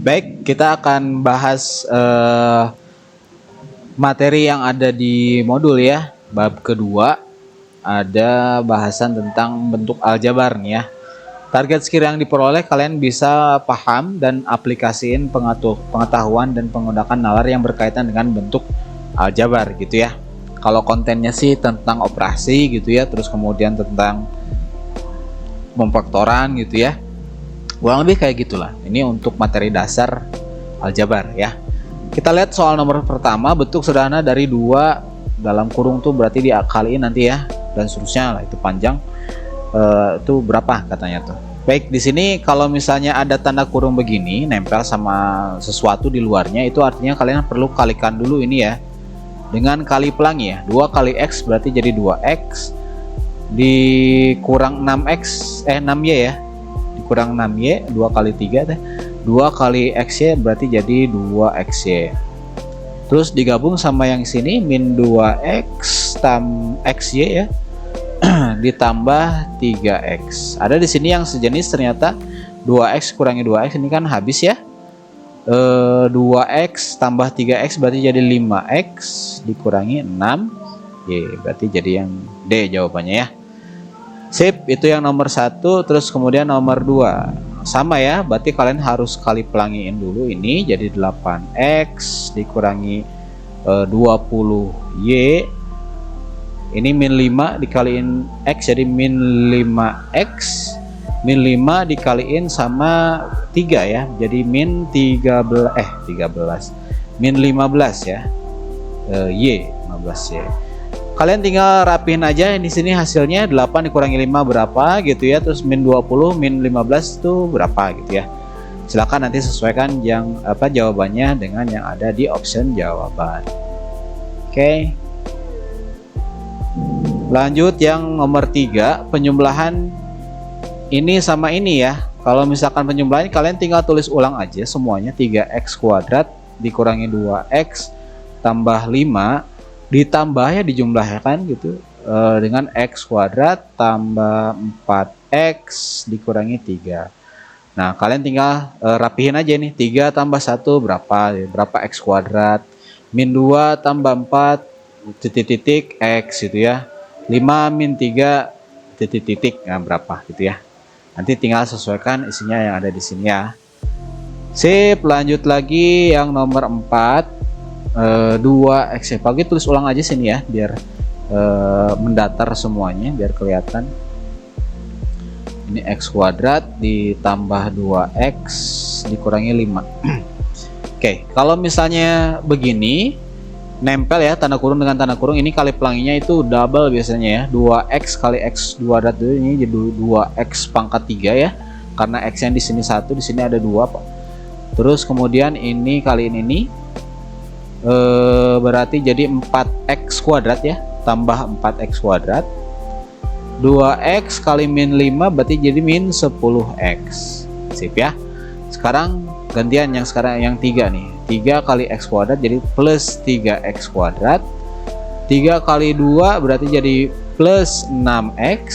Baik, kita akan bahas materi yang ada di modul ya. Bab kedua ada bahasan tentang bentuk aljabar nih ya. Target skill yang diperoleh kalian bisa paham dan aplikasiin pengetahuan dan penggunaan nalar yang berkaitan dengan bentuk aljabar gitu ya. Kalau kontennya sih tentang operasi gitu ya, terus kemudian tentang pemfaktoran gitu ya. Kurang lebih kayak gitulah. Ini untuk materi dasar aljabar ya. Kita lihat soal nomor pertama, bentuk sederhana dari 2 dalam kurung tuh berarti diakaliin nanti ya, dan seterusnya lah, itu panjang. Itu berapa katanya tuh. Baik, di sini kalau misalnya ada tanda kurung begini nempel sama sesuatu di luarnya, itu artinya kalian perlu kalikan dulu ini ya dengan kali pelangi ya. 2 kali X berarti jadi 2X dikurang 6Y ya, dikurang 6Y, 2 kali 3 teh 2 kali XY berarti jadi 2XY, terus digabung sama yang sini min 2X XY ya ditambah 3X. Ada di sini yang sejenis ternyata 2X kurangi 2X ini kan habis ya. 2X tambah 3X berarti jadi 5X dikurangi 6Y berarti jadi yang D jawabannya ya. Sip, itu yang nomor 1. Terus kemudian nomor 2 sama ya, berarti kalian harus kali pelangiin dulu ini jadi 8X dikurangi 20Y. Ini min 5 dikaliin X jadi min 5X, min 5 dikaliin sama 3 ya, jadi min 13 min 15 ya, Y 15Y. Kalian tinggal rapiin aja di sini hasilnya 8 dikurangi 5 berapa gitu ya, terus min 20 min 15 itu berapa gitu ya. Silakan nanti sesuaikan yang jawabannya dengan yang ada di option jawaban. Oke. Lanjut yang nomor 3, penjumlahan ini sama ini ya. Kalau misalkan penjumlahan kalian tinggal tulis ulang aja semuanya. 3X kuadrat dikurangi 2X tambah 5 ditambah ya, dijumlahkan gitu dengan X kuadrat tambah 4X dikurangi 3. Nah kalian tinggal rapihin aja nih, 3 tambah 1 berapa X kuadrat, min 2 tambah 4 titik X gitu ya, 5 min 3 titik nah berapa gitu ya. Nanti tinggal sesuaikan isinya yang ada di sini ya. Sip, lanjut lagi yang nomor 4, 2X pagi tulis ulang aja sini ya biar mendatar semuanya biar kelihatan. Ini X kuadrat ditambah 2X dikurangi 5. Oke, kalau misalnya begini nempel ya tanda kurung dengan tanda kurung, ini kali pelanginya itu double biasanya ya, 2X kali X kuadrat dulu, ini jadi 2X pangkat 3 ya, karena X yang di sini 1, di sini ada 2 Pak. Terus kemudian ini kaliin ini berarti jadi 4X kuadrat ya, tambah 4X kuadrat, 2X kali min 5 berarti jadi min 10X. Sip ya. Sekarang gantian yang sekarang yang 3 nih, 3 kali X kuadrat jadi plus 3X kuadrat, 3 kali 2 berarti jadi plus 6X,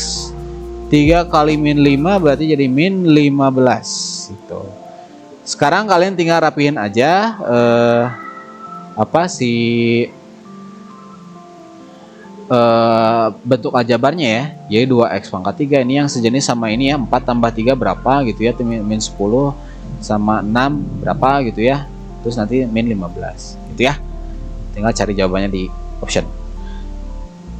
3 kali min 5 berarti jadi min 15 gitu. Sekarang kalian tinggal rapihin aja bentuk aljabarnya ya, jadi 2X pangkat 3 ini yang sejenis sama ini ya, 4 tambah 3 berapa gitu ya, min 10 sama 6 berapa gitu ya, terus nanti min 15 gitu ya. Tinggal cari jawabannya di option.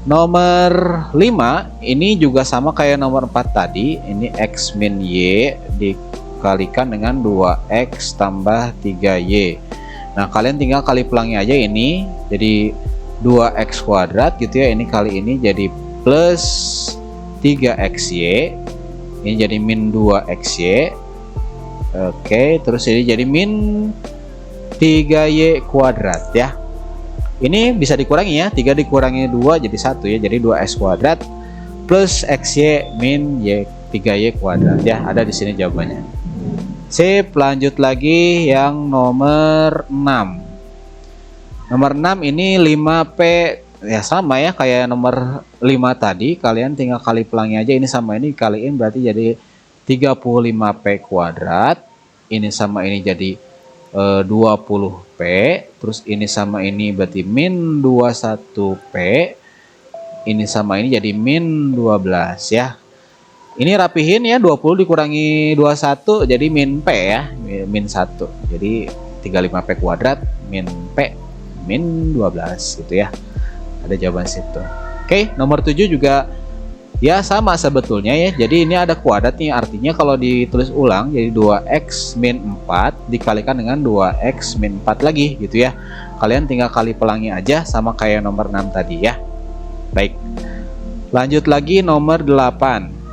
Nomor 5 ini juga sama kayak nomor 4 tadi, ini X min Y dikalikan dengan 2X tambah 3Y. Nah kalian tinggal kali pelangi aja ini jadi 2X kuadrat gitu ya, ini kali ini jadi plus 3XY, ini jadi min 2XY. Oke, terus ini jadi min 3Y kuadrat ya. Ini bisa dikurangi ya, 3 dikurangi 2 jadi 1 ya, jadi 2X kuadrat plus XY min 3Y kuadrat ya. Ada di sini jawabannya. Sip, lanjut lagi yang nomor 6. Nomor 6 ini 5P ya, sama ya kayak nomor 5 tadi, kalian tinggal kali pelangi aja, ini sama ini kaliin berarti jadi 35P kuadrat, ini sama ini jadi 20p, terus ini sama ini berarti min 21p, ini sama ini jadi min 12 ya. Ini rapihin ya, 20 dikurangi 21 jadi min p ya, min 1. Jadi 35p kuadrat min p min 12 gitu ya. Ada jawaban situ. Oke, nomor 7 juga ya sama sebetulnya ya. Jadi ini ada kuadrat nih, artinya kalau ditulis ulang jadi 2x min 4 dikalikan dengan 2x min 4 lagi gitu ya. Kalian tinggal kali pelangi aja sama kayak nomor 6 tadi ya. Baik. Lanjut lagi nomor 8.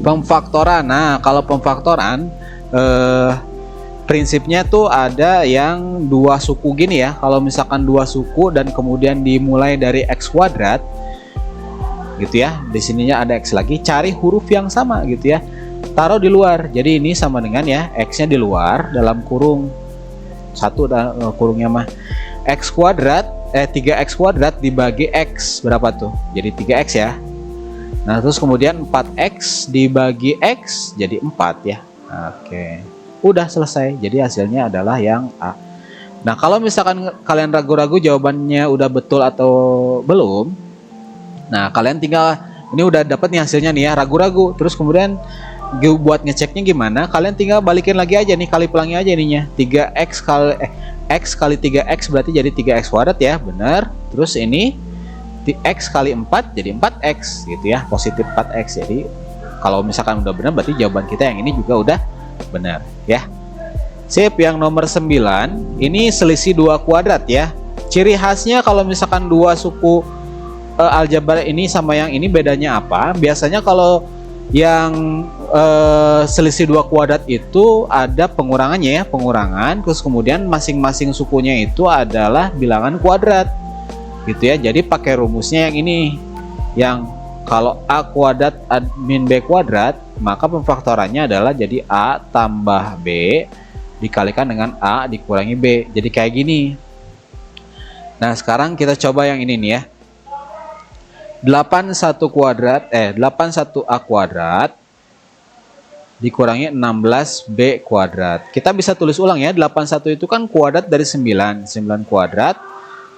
Pemfaktoran. Nah, kalau pemfaktoran prinsipnya tuh ada yang dua suku gini ya. Kalau misalkan dua suku dan kemudian dimulai dari x kuadrat gitu ya, di sininya ada x lagi, cari huruf yang sama gitu ya, taruh di luar. Jadi ini sama dengan ya, x nya di luar dalam kurung satu, kurungnya mah x kuadrat 3x kuadrat dibagi x berapa tuh, jadi 3x ya. Nah terus kemudian 4x dibagi x jadi 4 ya. Oke, udah selesai. Jadi hasilnya adalah yang A. Nah kalau misalkan kalian ragu-ragu jawabannya udah betul atau belum, nah kalian tinggal, ini udah dapat nih hasilnya nih ya, ragu-ragu, terus kemudian buat ngeceknya gimana, kalian tinggal balikin lagi aja nih, kali pelangi aja ininya, 3x kali x kali 3x berarti jadi 3x kuadrat ya, bener. Terus ini x kali 4 jadi 4x gitu ya, positif 4x. Jadi kalau misalkan udah benar berarti jawaban kita yang ini juga udah benar ya. Sip. Yang nomor 9 ini selisih 2 kuadrat ya. Ciri khasnya kalau misalkan dua suku aljabar ini sama yang ini bedanya apa? Biasanya kalau yang selisih 2 kuadrat itu ada pengurangannya ya, pengurangan, terus kemudian masing-masing sukunya itu adalah bilangan kuadrat gitu ya. Jadi pakai rumusnya yang ini, yang kalau A kuadrat min B kuadrat, maka pemfaktorannya adalah jadi A tambah B dikalikan dengan A dikurangi B, jadi kayak gini. Nah sekarang kita coba yang ini nih ya, 81 A kuadrat dikurangi 16B kuadrat. Kita bisa tulis ulang ya, 81 itu kan kuadrat dari 9 kuadrat.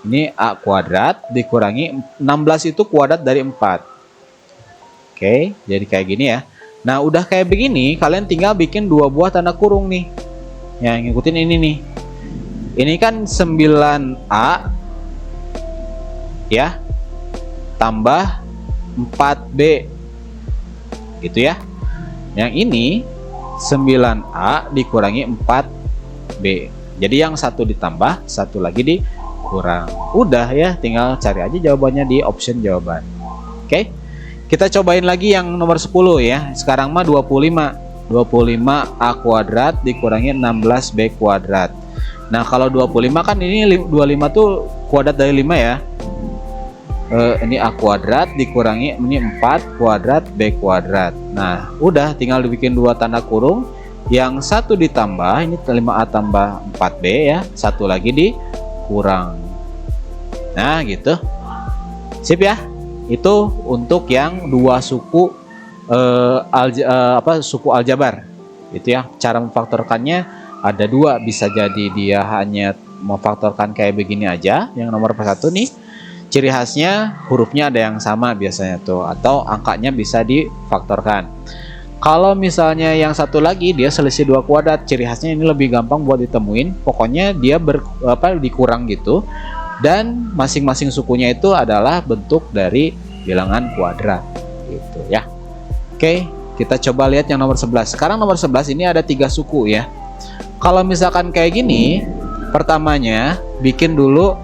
Ini A kuadrat dikurangi 16 itu kuadrat dari 4. Oke, jadi kayak gini ya. Nah, udah kayak begini, kalian tinggal bikin 2 buah tanda kurung nih. Yang ngikutin ini nih. Ini kan 9A ya, tambah 4B. Gitu ya. Yang ini 9A dikurangi 4B. Jadi yang satu ditambah, satu lagi di kurang. Udah ya, tinggal cari aja jawabannya di option jawaban. Oke. Kita cobain lagi yang nomor 10 ya. Sekarang mah 25. 25A kuadrat dikurangi 16B kuadrat. Nah, kalau 25 kan ini 25 tuh kuadrat dari 5 ya. Ini A kuadrat dikurangi ini 4 kuadrat B kuadrat. Nah, udah tinggal dibikin 2 tanda kurung. Yang satu ditambah, ini 5A tambah 4B ya. Satu lagi di kurang. Nah gitu, sip ya. Itu untuk yang dua suku suku aljabar gitu ya. Cara memfaktorkannya ada 2, bisa jadi dia hanya memfaktorkan kayak begini aja, yang nomor 1 nih, ciri khasnya hurufnya ada yang sama biasanya tuh, atau angkanya bisa difaktorkan. Kalau misalnya yang satu lagi dia selisih 2 kuadrat, ciri khasnya ini lebih gampang buat ditemuin. Pokoknya dia dikurang gitu, dan masing-masing sukunya itu adalah bentuk dari bilangan kuadrat gitu ya. Oke, kita coba lihat yang nomor 11. Sekarang nomor 11 ini ada 3 suku ya. Kalau misalkan kayak gini, pertamanya bikin dulu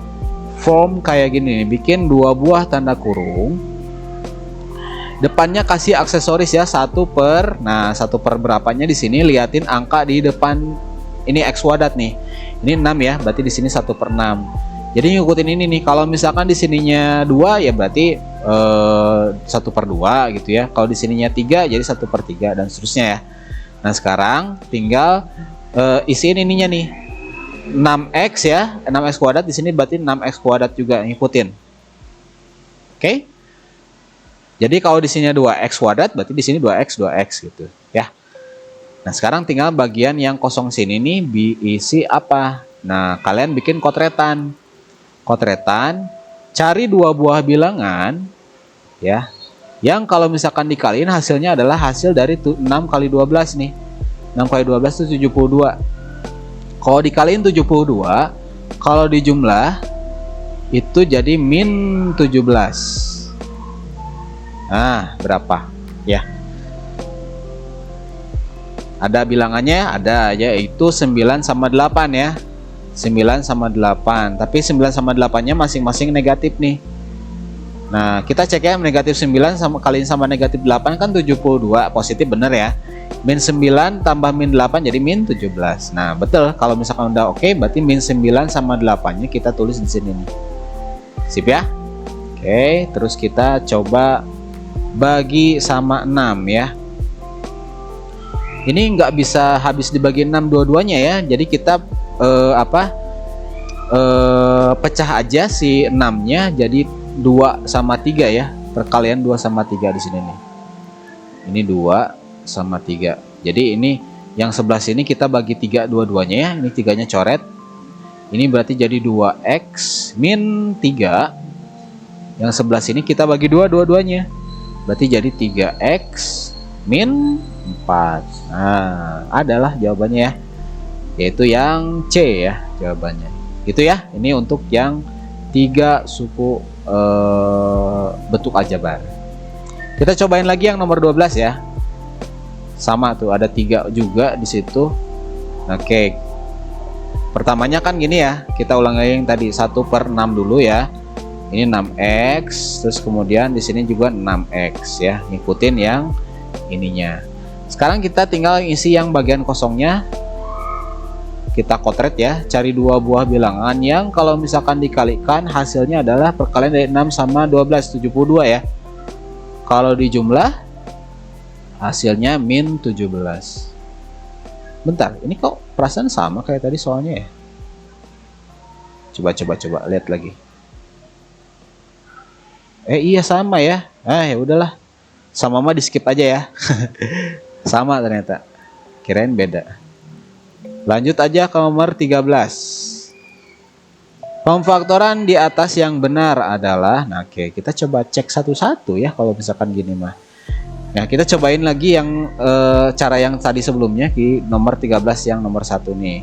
form kayak gini, bikin 2 buah tanda kurung. Depannya kasih aksesoris ya, 1 per, nah 1 per berapanya di sini, liatin angka di depan. Ini x kuadrat nih, ini 6 ya, berarti di sini 1 per 6. Jadi ngikutin ini nih, kalau misalkan di sininya 2 ya berarti 1 per 2 gitu ya. Kalau di sininya 3 jadi 1 per 3 dan seterusnya ya. Nah sekarang tinggal isiin ininya nih, 6x ya, 6x kuadrat di sini berarti 6x kuadrat juga, ngikutin. Oke? Jadi kalau di sini 2x kuadrat berarti di sini 2x gitu ya. Nah, sekarang tinggal bagian yang kosong sini nih diisi apa? Nah, kalian bikin kotretan. Kotretan, cari dua buah bilangan ya. Yang kalau misalkan dikaliin hasilnya adalah hasil dari 6 kali 12 nih. 6 kali 12 itu 72. Kalau dikaliin 72, kalau dijumlah itu jadi min 17. Nah, berapa? Ya. Ada bilangannya? Ada, yaitu 9 sama 8 ya. 9 sama 8. Tapi 9 sama 8-nya masing-masing negatif nih. Nah, kita cek ya, negatif 9 sama kaliin sama negatif 8 kan 72. Positif bener ya. Min 9 tambah min 8 jadi min 17. Nah, betul. Kalau misalkan udah oke, berarti min 9 sama 8-nya kita tulis di sini nih. Sip ya? Oke, terus kita coba bagi sama 6 ya. Ini nggak bisa habis dibagi 6 dua-duanya ya. Jadi kita pecah aja si 6-nya jadi 2 sama 3 ya. Perkalian 2 sama 3 di sini nih. Ini 2 sama 3. Jadi ini yang sebelah sini kita bagi 3 dua-duanya ya. Ini 3-nya coret. Ini berarti jadi 2x min 3. Yang sebelah sini kita bagi 2 dua-duanya. Berarti jadi 3x min 4. Nah, adalah jawabannya ya. Yaitu yang C ya jawabannya. Gitu ya. Ini untuk yang 3 suku bentuk aljabar. Kita cobain lagi yang nomor 12 ya. Sama tuh, ada 3 juga di situ. Oke. Pertamanya kan gini ya. Kita ulang lagi yang tadi 1/6 dulu ya. Ini 6x, terus kemudian di sini juga 6x ya. Ngikutin yang ininya. Sekarang kita tinggal isi yang bagian kosongnya. Kita kotret ya, cari dua buah bilangan yang kalau misalkan dikalikan hasilnya adalah perkalian dari 6 sama 12, 72 ya. Kalau dijumlah hasilnya min 17. Bentar, ini kok perasaan sama kayak tadi soalnya ya. Coba lihat lagi. Iya sama ya. Ya udahlah. Sama mah di skip aja ya. Sama ternyata. Kirain beda. Lanjut aja ke nomor 13. Pemfaktoran di atas yang benar adalah, nah oke, kita coba cek satu-satu ya kalau misalkan gini mah. Nah, kita cobain lagi yang cara yang tadi sebelumnya di nomor 13 yang nomor 1 nih.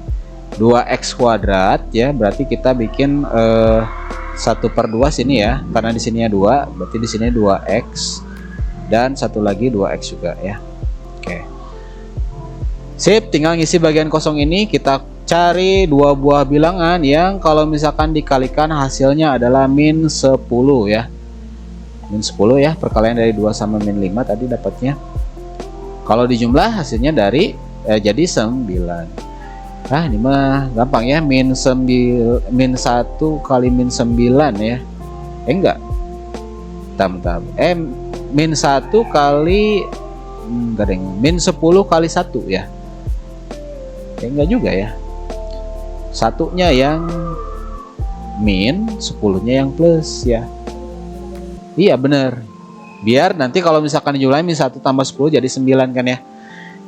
2x kuadrat ya, berarti kita bikin 1/2 sini ya, karena di sininya 2, berarti di sini 2x dan satu lagi 2x juga ya. Oke. Sip, tinggal ngisi bagian kosong ini. Kita cari dua buah bilangan yang kalau misalkan dikalikan hasilnya adalah min 10 ya. Min 10 ya, perkalian dari 2 sama min 5 tadi dapatnya. Kalau dijumlah hasilnya dari jadi 9. Ini mah gampang ya, min 1 kali min 9 ya. Enggak. Bentar. Min 1 kali enggak deng, min 10 kali 1 ya. Enggak juga ya. Satunya yang min, 10-nya yang plus ya. Iya bener. Biar nanti kalau misalkan dijumlahin min 1 tambah 10 jadi 9 kan ya.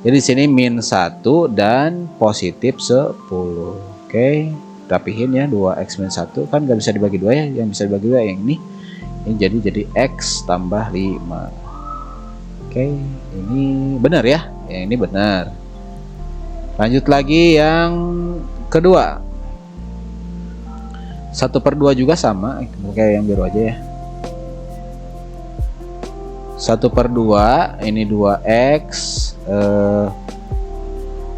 Jadi sini min 1 dan positif 10. Oke, rapihin ya, 2x min 1 kan nggak bisa dibagi 2 ya. Yang bisa dibagi 2 yang ini. Ini jadi x tambah 5. Oke, ini benar ya. Yang ini benar. Lanjut lagi yang kedua. 1/2 juga sama, kayak yang biru aja ya. 1/2 ini 2x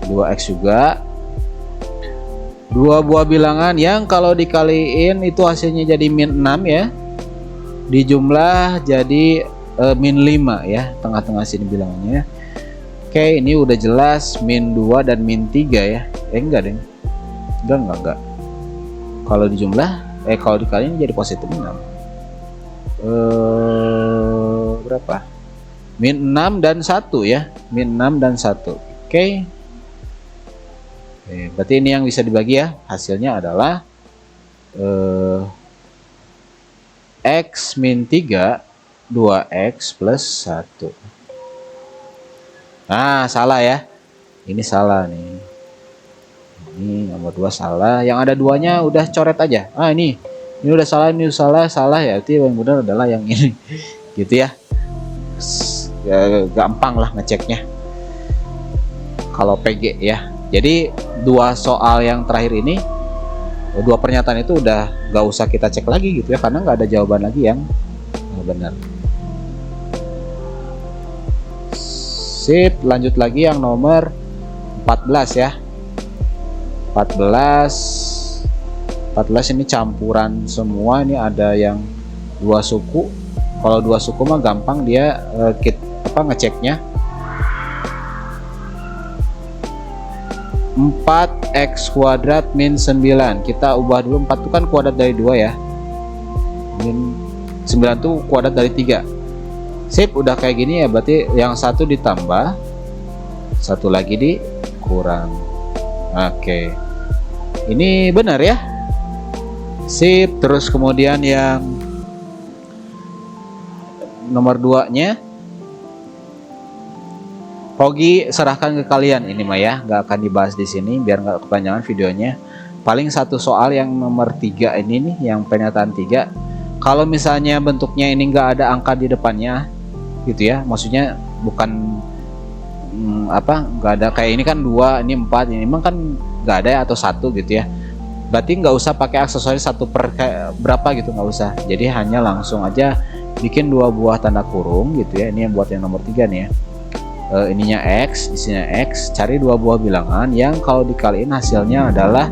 2x juga. Dua buah bilangan yang kalau dikaliin itu hasilnya jadi min 6 ya. Dijumlah jadi min 5 ya, tengah-tengah sini bilangannya. Oke, ini udah jelas min 2 dan min 3 ya. Enggak deng. Enggak. Kalau dijumlah kalau dikaliin jadi positif 6. Berapa? Min 6 dan 1 ya. Min 6 dan 1. Oke. Berarti ini yang bisa dibagi ya. Hasilnya adalah x min 3 2x plus 1. Nah, salah ya. Ini salah nih. Ini nomor 2 salah. Yang ada duanya udah coret aja. Ah ini udah salah, ini salah ya. Berarti yang benar adalah yang ini. Gitu ya. Gampang lah ngeceknya. Kalau PG ya. Jadi dua soal yang terakhir ini, dua pernyataan itu udah gak usah kita cek lagi gitu ya, karena nggak ada jawaban lagi yang benar. Sip, lanjut lagi yang nomor 14 ya. 14 ini campuran semua. Ini ada yang dua suku. Kalau dua suku mah gampang dia ngeceknya. 4x kuadrat min 9. Kita ubah dulu. 4 itu kan kuadrat dari 2 ya. Min 9 itu kuadrat dari 3. Sip, udah kayak gini ya. Berarti yang satu ditambah, satu lagi dikurang. Oke. Ini benar ya. Sip. Terus kemudian yang nomor 2 nya Hogi serahkan ke kalian ini mah ya, nggak akan dibahas di sini biar nggak kepanjangan videonya. Paling satu soal yang nomor 3 ini nih, yang pernyataan 3. Kalau misalnya bentuknya ini nggak ada angka di depannya gitu ya, maksudnya bukan nggak ada kayak ini kan 2, ini 4, ini memang kan nggak ada atau 1 gitu ya. Berarti nggak usah pakai aksesoris 1 per berapa gitu, nggak usah. Jadi hanya langsung aja bikin 2 buah tanda kurung gitu ya. Ini yang buat yang nomor 3 nih ya. Ininya X, isinya X, cari 2 buah bilangan yang kalau dikaliin hasilnya adalah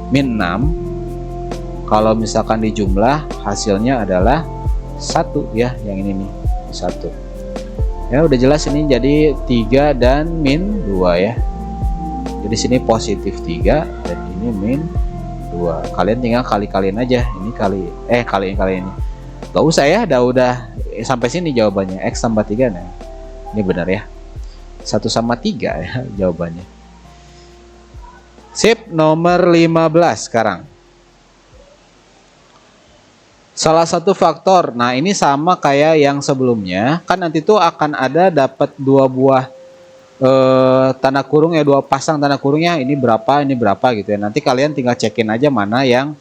min 6. Kalau misalkan dijumlah hasilnya adalah 1 ya, yang ini nih 1 ya. Udah jelas ini jadi 3 dan min 2 ya. Jadi sini positif 3 dan ini min 2. Kalian tinggal kali-kaliin aja. Ini kaliin ini. Gak usah ya, udah sampai sini jawabannya. X tambah 3. Nah ini benar ya, 1 sama 3 ya jawabannya. Sip, nomor 15 sekarang. Salah satu faktor, nah ini sama kayak yang sebelumnya, kan nanti tuh akan ada dapat 2 buah tanda kurung ya, 2 pasang tanda kurungnya, ini berapa gitu ya. Nanti kalian tinggal cekin aja mana yang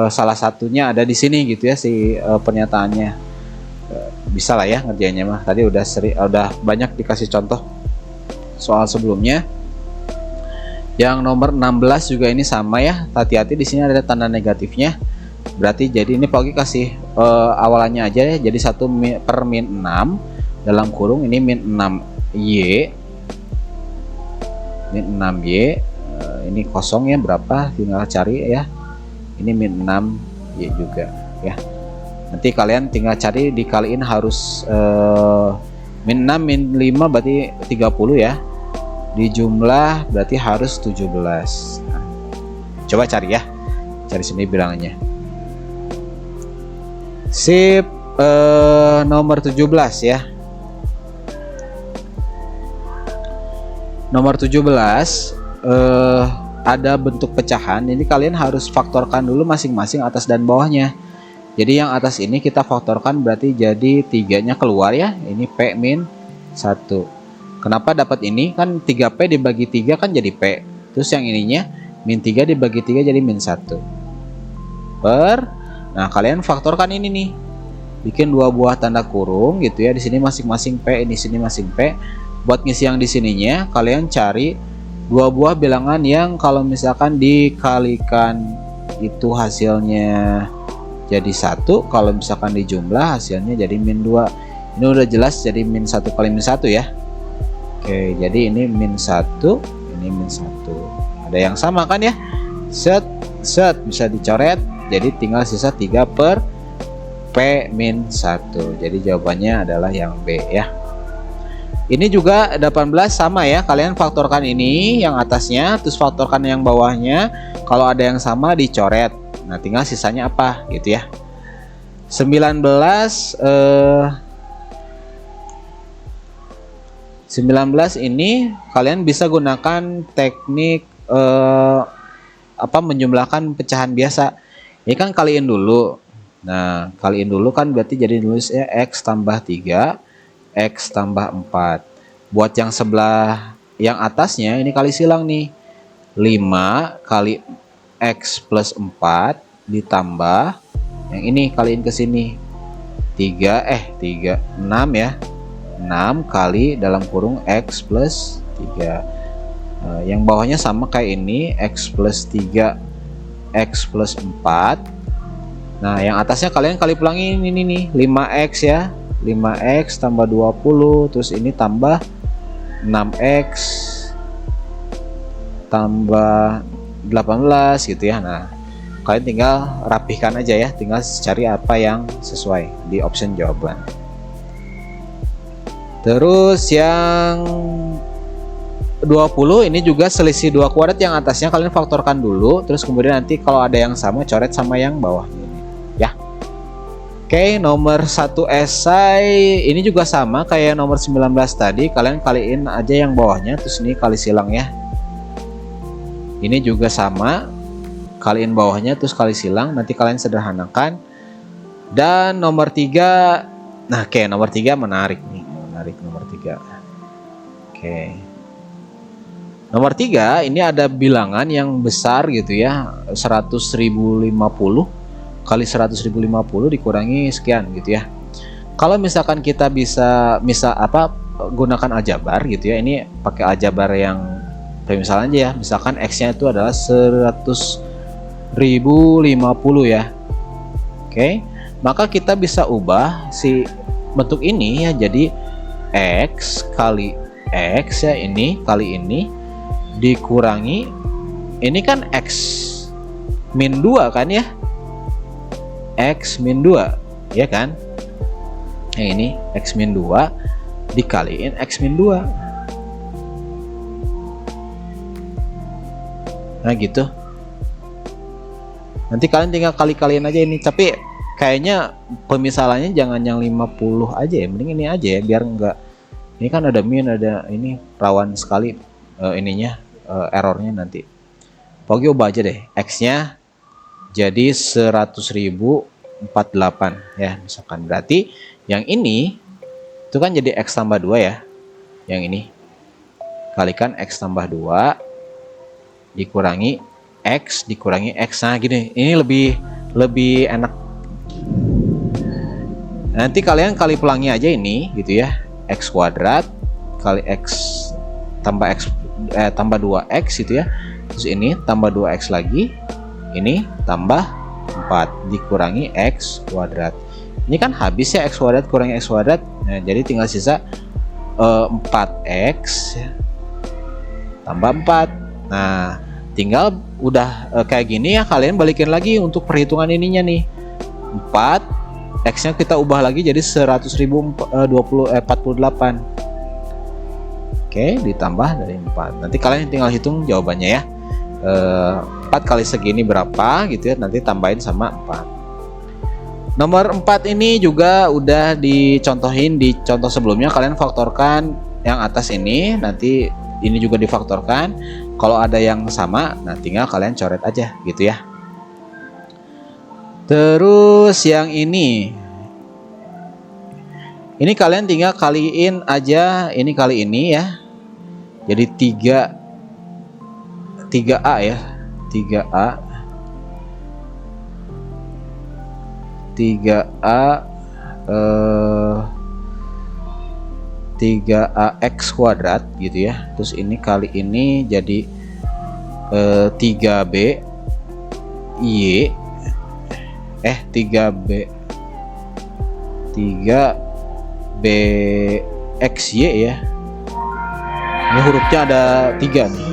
salah satunya ada di sini gitu ya, si pernyataannya. Bisa lah ya ngerjainnya mah. Tadi udah banyak dikasih contoh soal sebelumnya. Yang nomor 16 juga ini sama ya. Hati-hati di sini ada tanda negatifnya. Berarti jadi ini Pak kasih awalannya aja ya. Jadi 1 per min 6 dalam kurung ini min 6y. Min 6y. Ini kosongnya berapa? Tinggal cari ya. Ini min 6y juga ya. Nanti kalian tinggal cari, dikaliin harus min 6 min 5 berarti 30 ya. Dijumlah berarti harus 17. Nah, coba cari ya. Cari sini bilangannya. Sip, nomor 17 ya. Nomor 17 ada bentuk pecahan. Ini kalian harus faktorkan dulu masing-masing atas dan bawahnya. Jadi yang atas ini kita faktorkan berarti jadi 3-nya keluar ya. Ini P min 1. Kenapa dapat ini? Kan 3P dibagi 3 kan jadi P. Terus yang ininya min 3 dibagi 3 jadi min 1. Nah kalian faktorkan ini nih. Bikin 2 buah tanda kurung gitu ya. Di sini masing-masing P, di sini masing P. Buat ngisi yang di sininya kalian cari 2 buah bilangan yang kalau misalkan dikalikan itu hasilnya jadi 1, kalau misalkan dijumlah hasilnya jadi min 2. Ini udah jelas jadi min 1 kali min 1 ya. Oke, jadi ini min 1, ini min 1. Ada yang sama kan ya? Set bisa dicoret. Jadi tinggal sisa 3 per P min 1. Jadi jawabannya adalah yang B ya. Ini juga 18 sama ya. Kalian faktorkan ini yang atasnya, terus faktorkan yang bawahnya. Kalau ada yang sama dicoret. Nah tinggal sisanya apa gitu ya. 19 ini kalian bisa gunakan teknik menjumlahkan pecahan biasa. Ini kan kaliin dulu. Nah kaliin dulu kan berarti jadi nulisnya X tambah 3, X tambah 4. Buat yang sebelah yang atasnya ini kali silang nih. 5 kali X plus 4 ditambah yang ini kaliin ke sini. 6 ya. 6 kali dalam kurung X plus 3. Yang bawahnya sama kayak ini, X plus 3 X plus 4. Nah yang atasnya kalian kali pulangin ini nih, 5X ya. 5X tambah 20, terus ini tambah 6X tambah 18 gitu ya. Nah kalian tinggal rapihkan aja ya, tinggal cari apa yang sesuai di option jawaban. Terus yang 20 ini juga selisih 2 kuadrat, yang atasnya kalian faktorkan dulu, terus kemudian nanti kalau ada yang sama coret sama yang bawah ini ya. Oke, nomor 1 esai ini juga sama kayak nomor 19 tadi, kalian kaliin aja yang bawahnya, terus ini kali silang ya. Ini juga sama, kaliin bawahnya terus kali silang, nanti kalian sederhanakan. Dan nomor 3, nah oke, nomor 3 menarik nih, menarik nomor 3. Oke, nomor 3 ini ada bilangan yang besar gitu ya, 100.050 kali 100.050 dikurangi sekian gitu ya. Kalau misalkan kita bisa gunakan aljabar gitu ya, ini pakai aljabar yang misalnya aja ya, misalkan X nya itu adalah 100.050 ya. Oke, maka kita bisa ubah si bentuk ini ya jadi X kali X ya, ini kali ini dikurangi ini kan X min 2 kan ya, X min 2 ya kan. Yang ini X min 2 dikaliin X min 2. Nah gitu. Nanti kalian tinggal kali-kalian aja ini, tapi kayaknya pemisalannya jangan yang 50 aja ya, mending ini aja ya biar enggak, ini kan ada min, ada ini rawan sekali errornya nanti. Pokoknya ubah aja deh, X nya jadi 100.048 ya misalkan, berarti yang ini itu kan jadi X tambah 2 ya, yang ini kalikan X tambah 2 dikurangi X dikurangi X. Nah gini, ini lebih enak. Nanti kalian kali pelangi aja ini gitu ya, X kuadrat kali X tambah X tambah 2X gitu ya, terus ini tambah 2X lagi, ini tambah 4 dikurangi X kuadrat. Ini kan habis ya, X kuadrat kurangi X kuadrat. Nah jadi tinggal sisa 4X ya, tambah 4. Nah tinggal udah kayak gini ya, kalian balikin lagi untuk perhitungan ininya nih. 4 X nya kita ubah lagi jadi 100.048. Oke, ditambah dari 4. Nanti kalian tinggal hitung jawabannya ya. 4 kali segini berapa gitu ya, nanti tambahin sama 4. Nomor 4 ini juga udah dicontohin di contoh sebelumnya, kalian faktorkan yang atas ini, nanti ini juga difaktorkan. Kalau ada yang sama, nah tinggal kalian coret aja gitu ya. Terus yang ini kalian tinggal kaliin aja, ini kali ini ya. Jadi 3A ya, 3A 3AX kuadrat gitu ya. Terus ini kali ini jadi 3B Y 3BXY ya. Ini hurufnya ada 3 nih.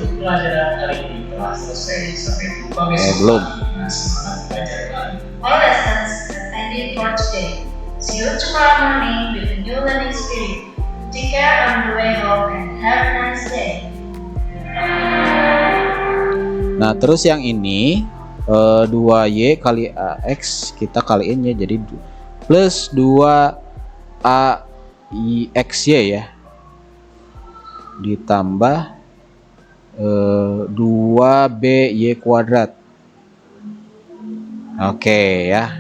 Belum. All lessons ended for today. See you tomorrow morning with a new learning spirit. Take care on the way home and have a nice day. Nah terus yang ini 2Y kali AX kita kaliin ya, jadi plus 2AXY ya, ditambah 2BY kuadrat. Oke ya.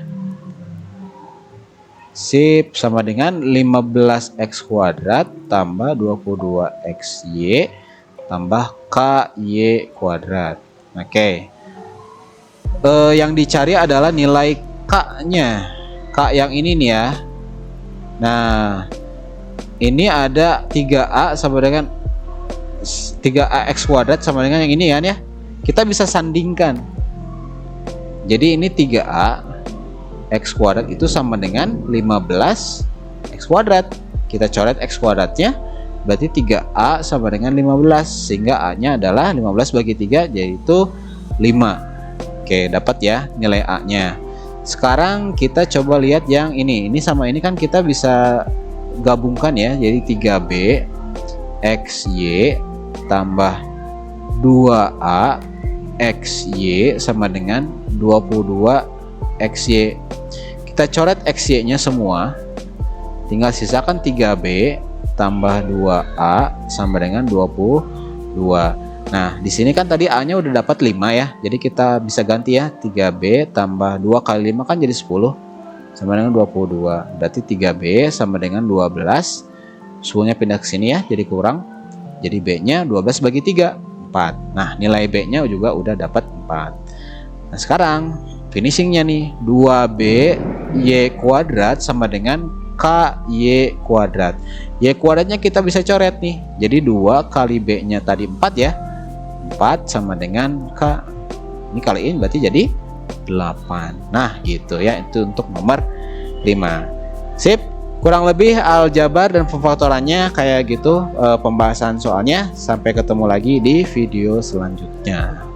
Sip, sama dengan 15x kuadrat tambah 22xy tambah ky kuadrat. Oke. Yang dicari adalah nilai k-nya. K yang ini nih ya. Nah, ini ada 3a sama dengan 3ax kuadrat sama dengan yang ini kan ya. Kita bisa sandingkan. Jadi ini 3a x kuadrat itu sama dengan 15 x kuadrat. Kita coret x kuadratnya, berarti 3a sama dengan 15, sehingga a nya adalah 15 bagi 3 yaitu 5. Oke, dapat ya nilai a nya. Sekarang kita coba lihat yang ini sama ini kan kita bisa gabungkan ya, jadi 3b xy tambah 2a xy sama dengan 22 xy. Kita coret xy nya semua, tinggal sisakan 3b tambah 2a sama dengan 22. Nah, di sini kan tadi a nya udah dapat 5 ya, jadi kita bisa ganti ya, 3b tambah 2 kali 5 kan jadi 10 sama dengan 22. Berarti 3b sama dengan 12, 10 nya pindah ke sini ya, jadi kurang, jadi b nya 12 bagi 3, 4. Nah, nilai b nya juga udah dapat 4. Nah, sekarang finishingnya nih, 2b y kuadrat sama dengan ky kuadrat. Y kuadratnya kita bisa coret nih, jadi 2 kali b nya tadi 4 ya, 4 sama dengan k, ini kaliin berarti jadi 8. Nah gitu ya, itu untuk nomor 5. Sip, kurang lebih aljabar dan pemfaktorannya kayak gitu pembahasan soalnya. Sampai ketemu lagi di video selanjutnya.